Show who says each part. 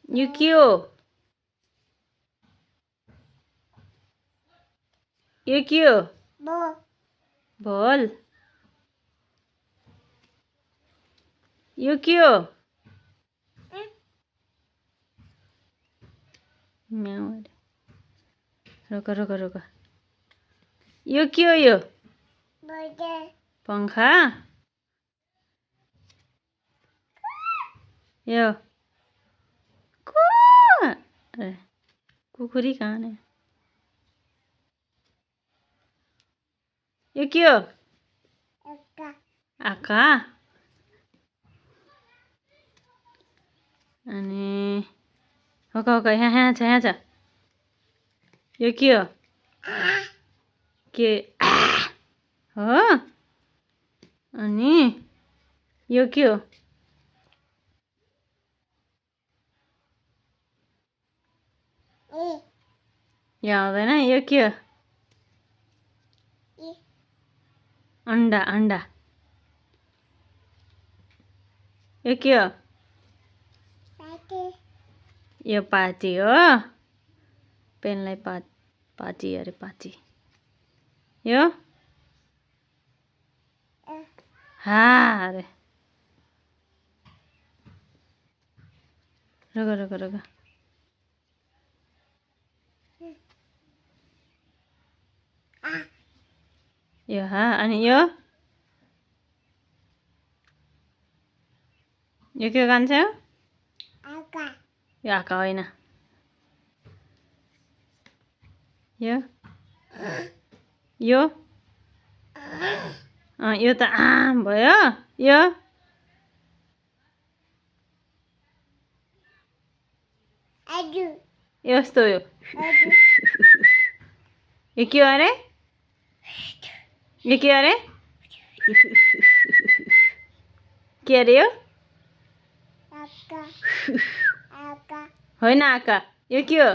Speaker 1: यो के हो? यो के हो? भल। यो के हो? म्याउ अरे। रोक रोक रोक। यो के हो यो? पंखा? यो अरे कुकुरी कहाँ है? यो के हो? आका? अनि होका होका यहाँ छ यो के हो? के हो? अनि यो के हो? यहाँ आउँदैन यो के हो? अंडा अंडा। यो के हो? यो पाटी हो? पेनलाई पाटी अरे पाटी। यो हाँ अरे रुक रुक रुक। यो हाँ अनि यो के कान्छ? यो आका होइन। यो यो त आम भयो। यो यस्तो यो यो के अरे? यो के अरे? के अरे यो? होइन आका। यो के हो?